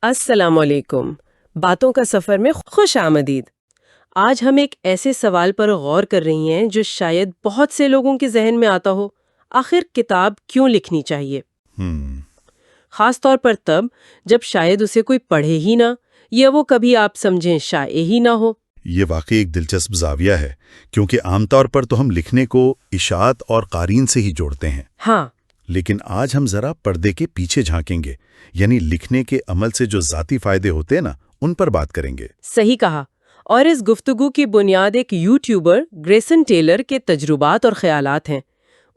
السلام علیکم۔ باتوں کا سفر میں خوش آمدید۔ آج ہم ایک ایسے سوال پر غور کر رہی ہیں جو شاید بہت سے لوگوں کے ذہن میں آتا ہو، آخر کتاب کیوں لکھنی چاہیے؟ خاص طور پر تب جب شاید اسے کوئی پڑھے ہی نہ، یا وہ کبھی آپ سمجھیں شائع ہی نہ ہو۔ یہ واقعی ایک دلچسپ زاویہ ہے، کیونکہ عام طور پر تو ہم لکھنے کو اشاعت اور قارئین سے ہی جوڑتے ہیں۔ ہاں، لیکن آج ہم ذرا پردے کے پیچھے جھانکیں گے، یعنی لکھنے کے عمل سے جو ذاتی فائدے ہوتے ہیں نا، ان پر بات کریں گے۔ صحیح کہا۔ اور اس گفتگو کی بنیاد ایک یوٹیوبر گریسن ٹیلر کے تجربات اور خیالات ہیں۔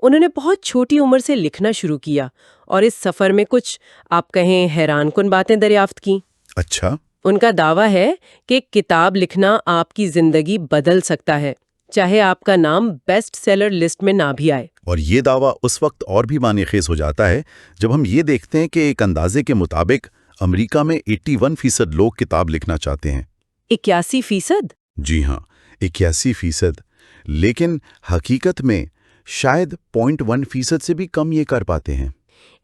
انہوں نے بہت چھوٹی عمر سے لکھنا شروع کیا اور اس سفر میں کچھ آپ کہیں حیران کن باتیں دریافت کیں۔ اچھا۔ ان کا دعویٰ ہے کہ کتاب لکھنا آپ کی زندگی بدل سکتا ہے، چاہے آپ کا نام بیسٹ سیلر لسٹ میں نہ بھی آئے۔ اور یہ دعویٰ اس وقت اور بھی معنی خیز ہو جاتا ہے جب ہم یہ دیکھتے ہیں کہ ایک اندازے کے مطابق امریکہ میں 81% لوگ کتاب لکھنا چاہتے ہیں۔ 81%؟ جی ہاں، 81%۔ لیکن حقیقت میں شاید 0.1% سے بھی کم یہ کر پاتے ہیں۔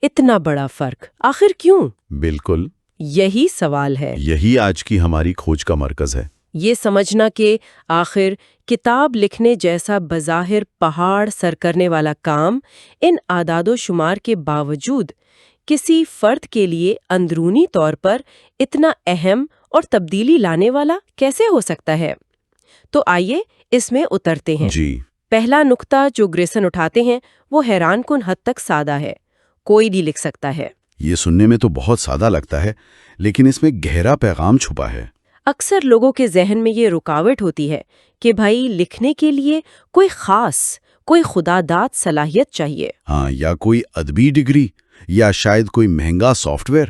اتنا بڑا فرق آخر کیوں؟ بالکل، یہی سوال ہے۔ یہی آج کی ہماری کھوج کا مرکز ہے۔ یہ سمجھنا کہ آخر کتاب لکھنے جیسا بظاہر پہاڑ سر کرنے والا کام ان اعداد و شمار کے باوجود کسی فرد کے لیے اندرونی طور پر اتنا اہم اور تبدیلی لانے والا کیسے ہو سکتا ہے؟ تو آئیے اس میں اترتے ہیں۔ جی۔ پہلا نقطہ جو گریسن اٹھاتے ہیں وہ حیران کن حد تک سادہ ہے۔ کوئی بھی لکھ سکتا ہے۔ یہ سننے میں تو بہت سادہ لگتا ہے، لیکن اس میں گہرا پیغام چھپا ہے۔ اکثر لوگوں کے ذہن میں یہ رکاوٹ ہوتی ہے کہ بھائی لکھنے کے لیے کوئی خاص، کوئی خداداد صلاحیت چاہیے۔ ہاں، یا کوئی ادبی ڈگری، یا شاید کوئی مہنگا سافٹ ویئر۔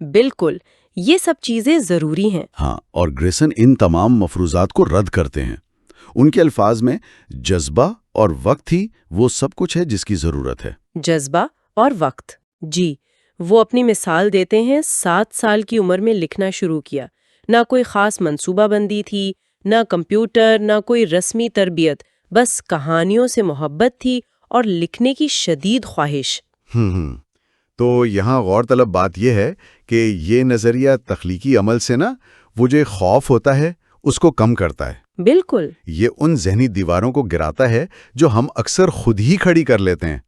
بالکل، یہ سب چیزیں ضروری ہیں۔ ہاں، اور گریسن ان تمام مفروضات کو رد کرتے ہیں۔ ان کے الفاظ میں جذبہ اور وقت ہی وہ سب کچھ ہے جس کی ضرورت ہے۔ جذبہ اور وقت، جی۔ وہ اپنی مثال دیتے ہیں 7 سال کی عمر میں لکھنا شروع کیا۔ نہ کوئی خاص منصوبہ بندی تھی، نہ کمپیوٹر، نہ کوئی رسمی تربیت، بس کہانیوں سے محبت تھی اور لکھنے کی شدید خواہش۔ تو یہاں غور طلب بات یہ ہے کہ یہ نظریہ تخلیقی عمل سے نا وہ جو خوف ہوتا ہے اس کو کم کرتا ہے۔ بالکل۔ یہ ان ذہنی دیواروں کو گراتا ہے جو ہم اکثر خود ہی کھڑی کر لیتے ہیں۔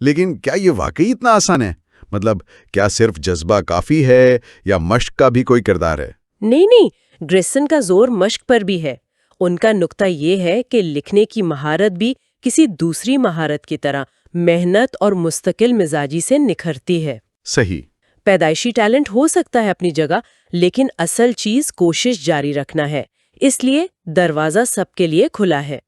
لیکن کیا یہ واقعی اتنا آسان ہے؟ مطلب کیا صرف جذبہ کافی ہے یا مشق کا بھی کوئی کردار ہے؟ نہیں، گریسن کا زور مشق پر بھی ہے۔ ان کا نقطہ یہ ہے کہ لکھنے کی مہارت بھی کسی دوسری مہارت کی طرح محنت اور مستقل مزاجی سے نکھرتی ہے۔ صحیح۔ پیدائشی ٹیلنٹ ہو سکتا ہے اپنی جگہ، لیکن اصل چیز کوشش جاری رکھنا ہے۔ اس لیے دروازہ سب کے لیے کھلا ہے۔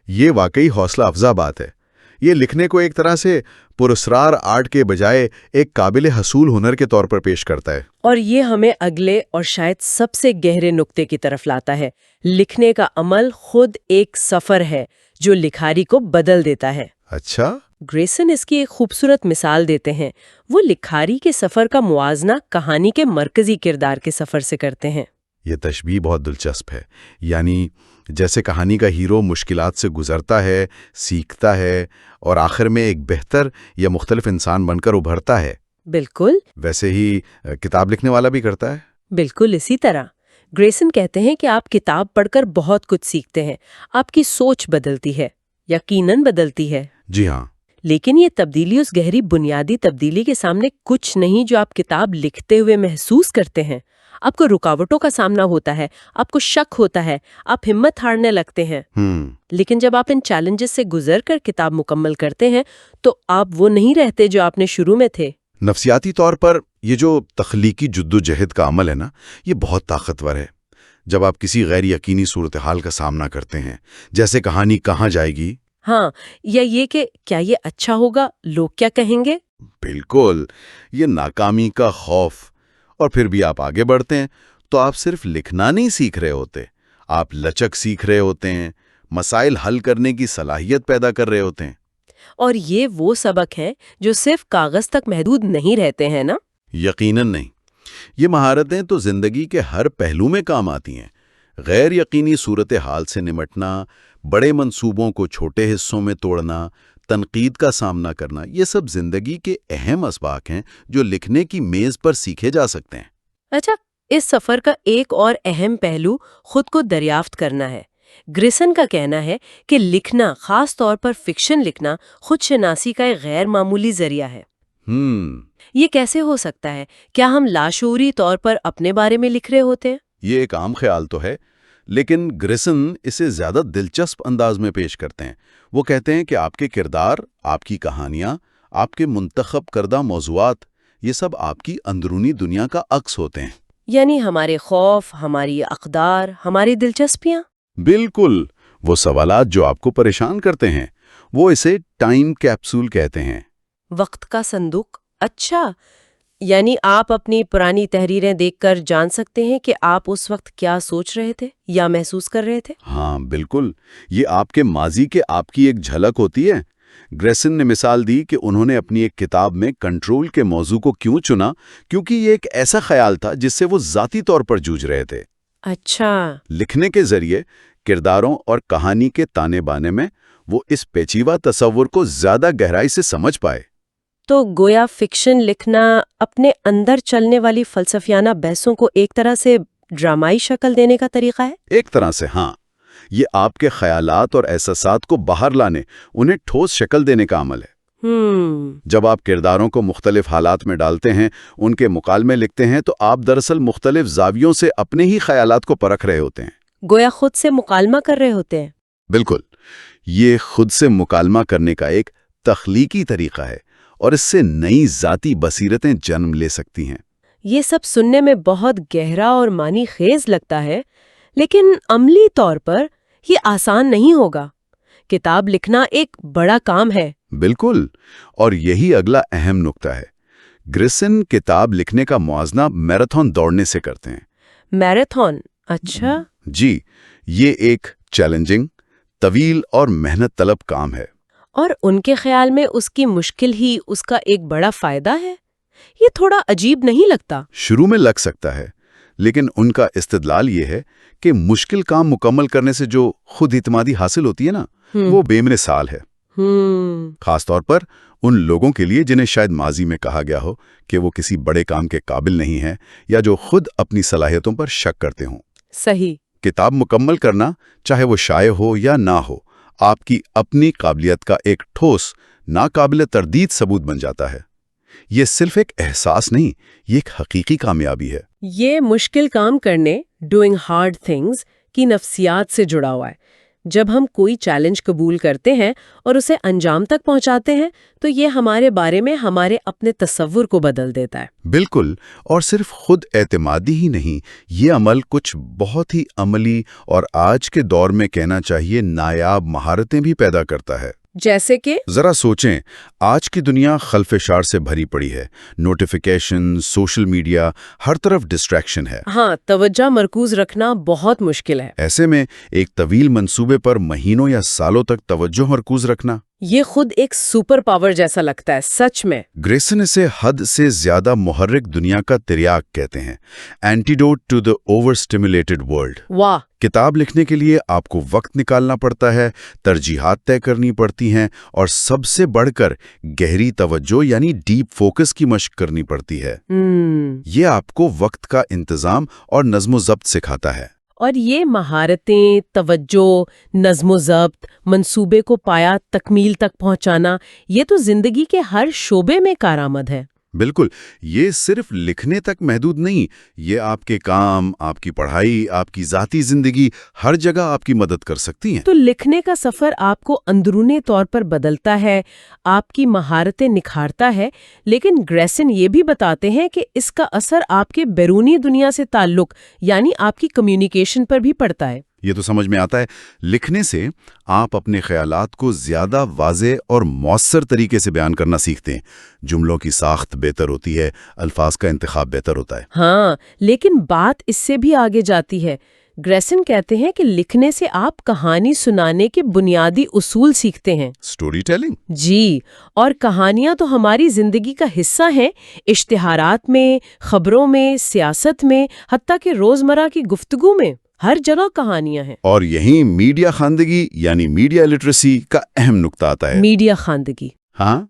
یہ واقعی حوصلہ افزا بات ہے۔ یہ لکھنے کو ایک طرح سے پراسرار آرٹ کے بجائے ایک قابل حصول ہنر کے طور پر پیش کرتا ہے۔ اور یہ ہمیں اگلے اور شاید سب سے گہرے نقطے کی طرف لاتا ہے۔ لکھنے کا عمل خود ایک سفر ہے جو لکھاری کو بدل دیتا ہے۔ اچھا۔ گریسن اس کی ایک خوبصورت مثال دیتے ہیں۔ وہ لکھاری کے سفر کا موازنہ کہانی کے مرکزی کردار کے سفر سے کرتے ہیں۔ یہ تشبیہ بہت دلچسپ ہے، یعنی جیسے کہانی کا ہیرو مشکلات سے گزرتا ہے، سیکھتا ہے اور آخر میں ایک بہتر یا مختلف انسان بن کر ابھرتا ہے۔ بالکل ویسے ہی کتاب لکھنے والا بھی کرتا ہے۔ بالکل اسی طرح گریسن کہتے ہیں کہ آپ کتاب پڑھ کر بہت کچھ سیکھتے ہیں، آپ کی سوچ بدلتی ہے، یقیناً بدلتی ہے۔ جی ہاں۔ لیکن یہ تبدیلی اس گہری بنیادی تبدیلی کے سامنے کچھ نہیں جو آپ کتاب لکھتے ہوئے محسوس کرتے ہیں۔ آپ کو رکاوٹوں کا سامنا ہوتا ہے، آپ کو شک ہوتا ہے، آپ ہمت ہارنے لگتے ہیں۔ لیکن جب آپ ان چیلنجز سے گزر کر کتاب مکمل کرتے ہیں تو آپ وہ نہیں رہتے جو آپ نے شروع میں تھے۔ نفسیاتی طور پر یہ جو تخلیقی جدوجہد کا عمل ہے نا، یہ بہت طاقتور ہے۔ جب آپ کسی غیر یقینی صورتحال کا سامنا کرتے ہیں، جیسے کہانی کہاں جائے گی، ہاں، یا یہ کہ کیا یہ اچھا ہوگا، لوگ کیا کہیں گے۔ بالکل، یہ ناکامی کا خوف، اور پھر بھی آپ آگے بڑھتے ہیں تو آپ صرف لکھنا نہیں سیکھ رہے ہوتے، آپ لچک سیکھ رہے ہوتے ہیں، مسائل حل کرنے کی صلاحیت پیدا کر رہے ہوتے ہیں۔ اور یہ وہ سبق ہیں جو صرف کاغذ تک محدود نہیں رہتے ہیں نا؟ یقیناً نہیں۔ یہ مہارتیں تو زندگی کے ہر پہلو میں کام آتی ہیں۔ غیر یقینی صورتحال سے نمٹنا، بڑے منصوبوں کو چھوٹے حصوں میں توڑنا، تنقید کا سامنا کرنا، یہ سب زندگی کے اہم اسباق ہیں جو لکھنے کی میز پر سیکھے جا سکتے ہیں۔ اچھا، اس سفر کا ایک اور اہم پہلو خود کو دریافت کرنا ہے۔ گریسن کا کہنا ہے کہ لکھنا، خاص طور پر فکشن لکھنا، خود شناسی کا ایک غیر معمولی ذریعہ ہے۔ یہ کیسے ہو سکتا ہے؟ کیا ہم لاشعوری طور پر اپنے بارے میں لکھ رہے ہوتے ہیں؟ یہ ایک عام خیال تو ہے، لیکن گریسن اسے زیادہ دلچسپ انداز میں پیش کرتے ہیں۔ وہ کہتے ہیں کہ آپ کے کردار، آپ کی کہانیاں، آپ کے منتخب کردہ موضوعات، یہ سب آپ کی اندرونی دنیا کا عکس ہوتے ہیں۔ یعنی ہمارے خوف، ہماری اقدار، ہماری دلچسپیاں؟ بالکل، وہ سوالات جو آپ کو پریشان کرتے ہیں، وہ اسے ٹائم کیپسول کہتے ہیں۔ وقت کا صندوق؟ اچھا، یعنی آپ اپنی پرانی تحریریں دیکھ کر جان سکتے ہیں کہ آپ اس وقت کیا سوچ رہے تھے یا محسوس کر رہے تھے؟ ہاں بالکل، یہ آپ کے ماضی کے آپ کی ایک جھلک ہوتی ہے۔ گریسن نے مثال دی کہ انہوں نے اپنی ایک کتاب میں کنٹرول کے موضوع کو کیوں چنا، کیونکہ یہ ایک ایسا خیال تھا جس سے وہ ذاتی طور پر جوجھ رہے تھے۔ اچھا۔ لکھنے کے ذریعے کرداروں اور کہانی کے تانے بانے میں وہ اس پیچیدہ تصور کو زیادہ گہرائی سے سمجھ پائے۔ تو گویا فکشن لکھنا اپنے اندر چلنے والی فلسفیانہ بحثوں کو ایک طرح سے ڈرامائی شکل دینے کا طریقہ ہے؟ ایک طرح سے ہاں، یہ آپ کے خیالات اور احساسات کو باہر لانے، انہیں ٹھوس شکل دینے کا عمل ہے۔ جب آپ کرداروں کو مختلف حالات میں ڈالتے ہیں، ان کے مکالمے لکھتے ہیں، تو آپ دراصل مختلف زاویوں سے اپنے ہی خیالات کو پرکھ رہے ہوتے ہیں۔ گویا خود سے مکالمہ کر رہے ہوتے ہیں۔ بالکل، یہ خود سے مکالمہ کرنے کا ایک تخلیقی طریقہ ہے، اور اس سے نئی ذاتی بصیرتیں جنم لے سکتی ہیں۔ یہ سب سننے میں بہت گہرا اور معنی خیز لگتا ہے، لیکن عملی طور پر یہ آسان نہیں ہوگا۔ کتاب لکھنا ایک بڑا کام ہے۔ بالکل، اور یہی اگلا اہم نکتہ ہے۔ گریسن کتاب لکھنے کا موازنہ میراتھن دوڑنے سے کرتے ہیں۔ میراتھن؟ اچھا۔ جی، یہ ایک چیلنجنگ، طویل اور محنت طلب کام ہے۔ اور ان کے خیال میں اس کی مشکل ہی اس کا ایک بڑا فائدہ ہے؟ یہ تھوڑا عجیب نہیں لگتا؟ شروع میں لگ سکتا ہے، لیکن ان کا استدلال یہ ہے کہ مشکل کام مکمل کرنے سے جو خود اعتمادی حاصل ہوتی ہے نا، وہ بے مثال ہے۔ خاص طور پر ان لوگوں کے لیے جنہیں شاید ماضی میں کہا گیا ہو کہ وہ کسی بڑے کام کے قابل نہیں ہیں، یا جو خود اپنی صلاحیتوں پر شک کرتے ہوں۔ صحیح۔ کتاب مکمل کرنا، چاہے وہ شائع ہو یا نہ ہو، آپ کی اپنی قابلیت کا ایک ٹھوس، ناقابل تردید ثبوت بن جاتا ہے۔ یہ صرف ایک احساس نہیں، یہ ایک حقیقی کامیابی ہے۔ یہ مشکل کام کرنے، ڈوئنگ ہارڈ تھنگز کی نفسیات سے جڑا ہوا ہے۔ جب ہم کوئی چیلنج قبول کرتے ہیں اور اسے انجام تک پہنچاتے ہیں تو یہ ہمارے بارے میں ہمارے اپنے تصور کو بدل دیتا ہے۔ بالکل، اور صرف خود اعتمادی ہی نہیں، یہ عمل کچھ بہت ہی عملی اور آج کے دور میں کہنا چاہیے نایاب مہارتیں بھی پیدا کرتا ہے۔ جیسے کہ؟ ذرا سوچیں، آج کی دنیا خلفشار سے بھری پڑی ہے۔ نوٹیفیکیشن، سوشل میڈیا، ہر طرف ڈسٹریکشن ہے۔ ہاں، توجہ مرکوز رکھنا بہت مشکل ہے۔ ایسے میں ایک طویل منصوبے پر مہینوں یا سالوں تک توجہ مرکوز رکھنا، یہ خود ایک سپر پاور جیسا لگتا ہے، سچ میں۔ گریسن اسے حد سے زیادہ محرک دنیا کا تریاک کہتے ہیں، antidote to the overstimulated world. واہ! کتاب لکھنے کے لیے آپ کو وقت نکالنا پڑتا ہے، ترجیحات طے کرنی پڑتی ہیں، اور سب سے بڑھ کر گہری توجہ یعنی ڈیپ فوکس کی مشق کرنی پڑتی ہے۔ یہ آپ کو وقت کا انتظام اور نظم و ضبط سکھاتا ہے۔ اور یہ مہارتیں، توجہ، نظم و ضبط، منصوبے کو پایا تکمیل تک پہنچانا، یہ تو زندگی کے ہر شعبے میں کارآمد ہے۔ بالکل، یہ صرف لکھنے تک محدود نہیں، یہ آپ کے کام، آپ کی پڑھائی، آپ کی ذاتی زندگی، ہر جگہ آپ کی مدد کر سکتی ہیں۔ تو لکھنے کا سفر آپ کو اندرونی طور پر بدلتا ہے، آپ کی مہارتیں نکھارتا ہے، لیکن گریسن یہ بھی بتاتے ہیں کہ اس کا اثر آپ کے بیرونی دنیا سے تعلق یعنی آپ کی کمیونیکیشن پر بھی پڑتا ہے۔ یہ تو سمجھ میں آتا ہے، لکھنے سے آپ اپنے خیالات کو زیادہ واضح اور مؤثر طریقے سے بیان کرنا سیکھتے ہیں۔ جملوں کی ساخت بہتر ہوتی ہے، الفاظ کا انتخاب بہتر ہوتا ہے۔ ہاں، لیکن بات اس سے بھی آگے جاتی ہے۔ گریسن کہتے ہیں کہ لکھنے سے آپ کہانی سنانے کے بنیادی اصول سیکھتے ہیں۔ Story telling? جی، اور کہانیاں تو ہماری زندگی کا حصہ ہیں، اشتہارات میں، خبروں میں، سیاست میں، حتیٰ کہ روزمرہ کی گفتگو میں، ہر جگہ کہانیاں ہیں۔ اور یہیں میڈیا خواندگی یعنی میڈیا لٹریسی کا اہم نقطہ آتا ہے۔ میڈیا خواندگی؟ ہاں،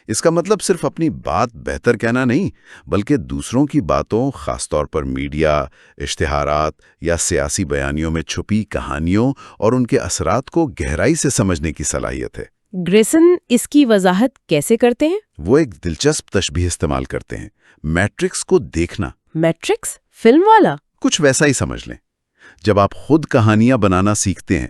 اس کا مطلب صرف اپنی بات بہتر کہنا نہیں، بلکہ دوسروں کی باتوں، خاص طور پر میڈیا، اشتہارات یا سیاسی بیانیوں میں چھپی کہانیوں اور ان کے اثرات کو گہرائی سے سمجھنے کی صلاحیت ہے۔ گریسن اس کی وضاحت کیسے کرتے ہیں؟ وہ ایک دلچسپ تشبیہ استعمال کرتے ہیں، میٹرکس کو دیکھنا۔ میٹرکس؟ فلم والا؟ کچھ ویسا ہی سمجھ لیں۔ جب آپ خود کہانیاں بنانا سیکھتے ہیں،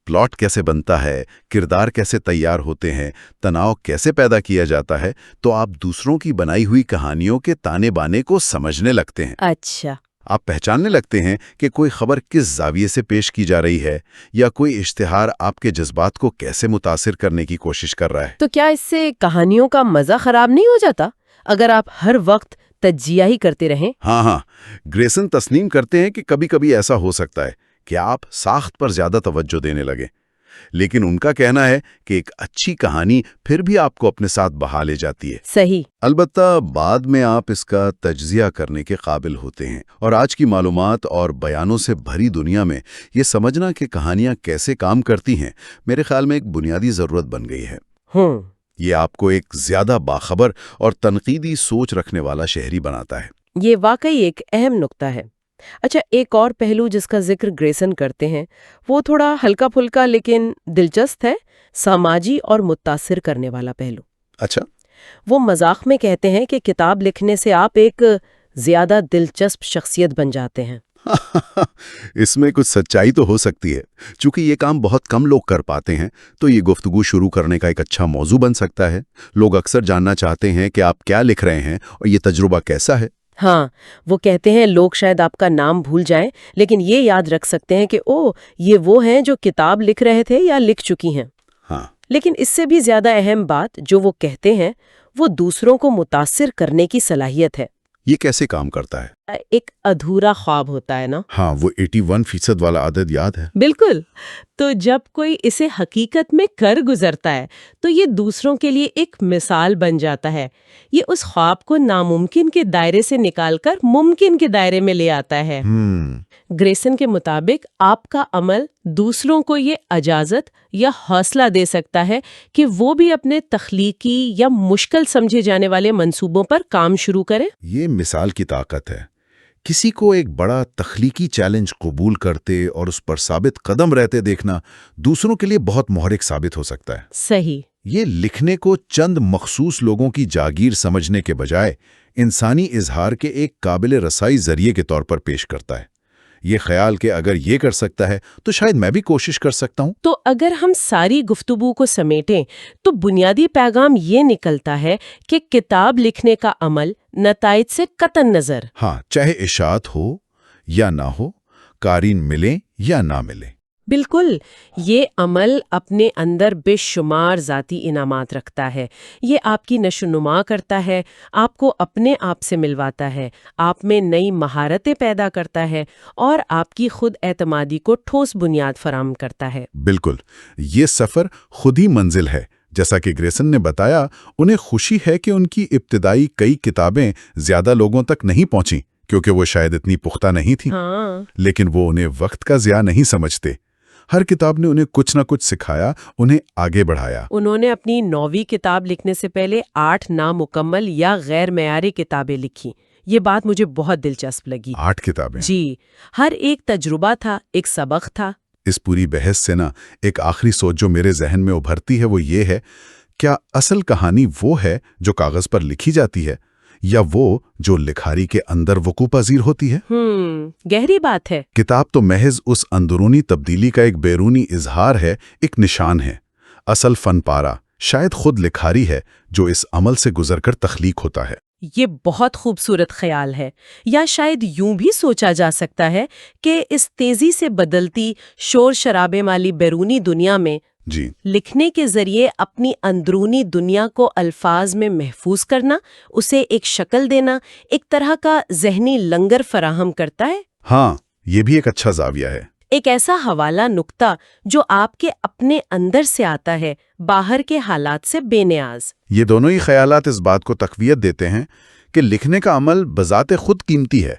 پلاٹ کیسے بنتا ہے، کردار کیسے تیار ہوتے ہیں، تناؤ کیسے پیدا کیا جاتا ہے، تو آپ دوسروں کی بنائی ہوئی کہانیوں کے تانے بانے کو سمجھنے لگتے ہیں۔ اچھا۔ آپ پہچاننے لگتے ہیں کہ کوئی خبر کس زاویے سے پیش کی جا رہی ہے، یا کوئی اشتہار آپ کے جذبات کو کیسے متاثر کرنے کی کوشش کر رہا ہے۔ تو کیا اس سے کہانیوں کا مزہ خراب نہیں ہو جاتا اگر آپ ہر وقت تجزیہ ہی کرتے رہیں؟ ہاں، گریسن تسلیم کرتے ہیں کہ کبھی کبھی ایسا ہو سکتا ہے کہ آپ ساخت پر زیادہ توجہ دینے لگیں، لیکن ان کا کہنا ہے کہ ایک اچھی کہانی پھر بھی آپ کو اپنے ساتھ بہا لے جاتی ہے۔ صحیح۔ البتہ بعد میں آپ اس کا تجزیہ کرنے کے قابل ہوتے ہیں، اور آج کی معلومات اور بیانوں سے بھری دنیا میں یہ سمجھنا کہ کہانیاں کیسے کام کرتی ہیں، میرے خیال میں ایک بنیادی ضرورت بن گئی ہے۔ یہ آپ کو ایک زیادہ باخبر اور تنقیدی سوچ رکھنے والا شہری بناتا ہے۔ یہ واقعی ایک اہم نقطہ ہے۔ اچھا، ایک اور پہلو جس کا ذکر گریسن کرتے ہیں وہ تھوڑا ہلکا پھلکا لیکن دلچسپ ہے، سماجی اور متاثر کرنے والا پہلو۔ اچھا؟ وہ مذاق میں کہتے ہیں کہ کتاب لکھنے سے آپ ایک زیادہ دلچسپ شخصیت بن جاتے ہیں۔ اس میں کچھ سچائی تو ہو سکتی ہے۔ چونکہ یہ کام بہت کم لوگ کر پاتے ہیں، تو یہ گفتگو شروع کرنے کا ایک اچھا موضوع بن سکتا ہے۔ لوگ اکثر جاننا چاہتے ہیں کہ آپ کیا لکھ رہے ہیں اور یہ تجربہ کیسا ہے۔ ہاں، وہ کہتے ہیں لوگ شاید آپ کا نام بھول جائیں لیکن یہ یاد رکھ سکتے ہیں کہ یہ وہ ہیں جو کتاب لکھ رہے تھے یا لکھ چکی ہیں۔ ہاں، لیکن اس سے بھی زیادہ اہم بات جو وہ کہتے ہیں وہ دوسروں کو متاثر کرنے کی صلاحیت ہے۔ یہ کیسے کام کرتا ہے؟ ایک ادھورا خواب ہوتا ہے نا؟ ہاں، وہ 81% والا عدد یاد ہے؟ بالکل۔ تو جب کوئی اسے حقیقت میں کر گزرتا ہے تو یہ دوسروں کے لیے ایک مثال بن جاتا ہے۔ یہ اس خواب کو ناممکن کے دائرے سے نکال کر ممکن کے دائرے میں لے آتا ہے۔ گریسن کے مطابق آپ کا عمل دوسروں کو یہ اجازت یا حوصلہ دے سکتا ہے کہ وہ بھی اپنے تخلیقی یا مشکل سمجھے جانے والے منصوبوں پر کام شروع کریں۔ یہ مثال کی طاقت ہے۔ کسی کو ایک بڑا تخلیقی چیلنج قبول کرتے اور اس پر ثابت قدم رہتے دیکھنا دوسروں کے لیے بہت محرک ثابت ہو سکتا ہے۔ صحیح۔ یہ لکھنے کو چند مخصوص لوگوں کی جاگیر سمجھنے کے بجائے انسانی اظہار کے ایک قابل رسائی ذریعے کے طور پر پیش کرتا ہے۔ یہ خیال کہ اگر یہ کر سکتا ہے تو شاید میں بھی کوشش کر سکتا ہوں۔ تو اگر ہم ساری گفتگو کو سمیٹیں تو بنیادی پیغام یہ نکلتا ہے کہ کتاب لکھنے کا عمل نتائج سے قطع نظر، ہاں، چاہے اشاعت ہو یا نہ ہو، قارئین ملیں یا نہ ملیں، بالکل، یہ عمل اپنے اندر بے شمار ذاتی انعامات رکھتا ہے۔ یہ آپ کی نشو و نما کرتا ہے، آپ کو اپنے آپ سے ملواتا ہے، آپ میں نئی مہارتیں پیدا کرتا ہے اور آپ کی خود اعتمادی کو ٹھوس بنیاد فراہم کرتا ہے۔ بالکل، یہ سفر خود ہی منزل ہے۔ جیسا کہ گریسن نے بتایا، انہیں خوشی ہے کہ ان کی ابتدائی کئی کتابیں زیادہ لوگوں تک نہیں پہنچیں کیونکہ وہ شاید اتنی پختہ نہیں تھیں، لیکن وہ انہیں وقت کا ضیاع نہیں سمجھتے۔ ہر کتاب نے انہیں کچھ نہ کچھ سکھایا، انہیں آگے بڑھایا۔ انہوں نے اپنی 9ویں کتاب لکھنے سے پہلے 8 نامکمل یا غیر معیاری کتابیں لکھی۔ یہ بات مجھے بہت دلچسپ لگی۔ 8 کتابیں؟ جی، ہر ایک تجربہ تھا، ایک سبق تھا۔ اس پوری بحث سے ایک آخری سوچ جو میرے ذہن میں ابھرتی ہے وہ یہ ہے، کیا اصل کہانی وہ ہے جو کاغذ پر لکھی جاتی ہے، یا وہ جو لکھاری کے اندر وقوع پذیر ہوتی ہے؟ گہری بات ہے۔ کتاب تو محض اس اندرونی تبدیلی کا ایک بیرونی اظہار ہے، ایک نشان ہے۔ اصل فن پارا شاید خود لکھاری ہے جو اس عمل سے گزر کر تخلیق ہوتا ہے۔ یہ بہت خوبصورت خیال ہے، یا شاید یوں بھی سوچا جا سکتا ہے کہ اس تیزی سے بدلتی شور شرابے والی بیرونی دنیا میں جی، لکھنے کے ذریعے اپنی اندرونی دنیا کو الفاظ میں محفوظ کرنا، اسے ایک شکل دینا، ایک طرح کا ذہنی لنگر فراہم کرتا ہے۔ ہاں، یہ بھی ایک اچھا زاویہ ہے۔ ایک ایسا حوالہ نقطہ جو آپ کے اپنے اندر سے آتا ہے، باہر کے حالات سے بے نیاز۔ یہ دونوں ہی خیالات اس بات کو تقویت دیتے ہیں کہ لکھنے کا عمل بذات خود قیمتی ہے۔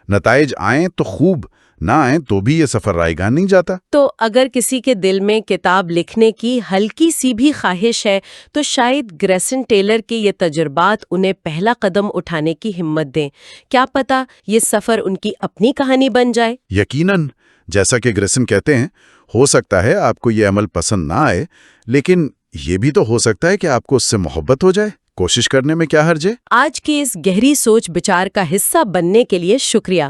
نتائج آئیں تو خوب، نہ آئیں تو بھی یہ سفر رائگاں نہیں جاتا۔ تو اگر کسی کے دل میں کتاب لکھنے کی ہلکی سی بھی خواہش ہے تو شاید گریسن ٹیلر کے یہ تجربات انہیں پہلا قدم اٹھانے کی ہمت دیں۔ کیا پتہ یہ سفر ان کی اپنی کہانی بن جائے۔ یقیناً، جیسا کہ گریسن کہتے ہیں، ہو سکتا ہے آپ کو یہ عمل پسند نہ آئے، لیکن یہ بھی تو ہو سکتا ہے کہ آپ کو اس سے محبت ہو جائے۔ کوشش کرنے میں کیا حرج ہے؟ آج کی اس گہری سوچ بچار کا حصہ بننے کے لیے شکریہ۔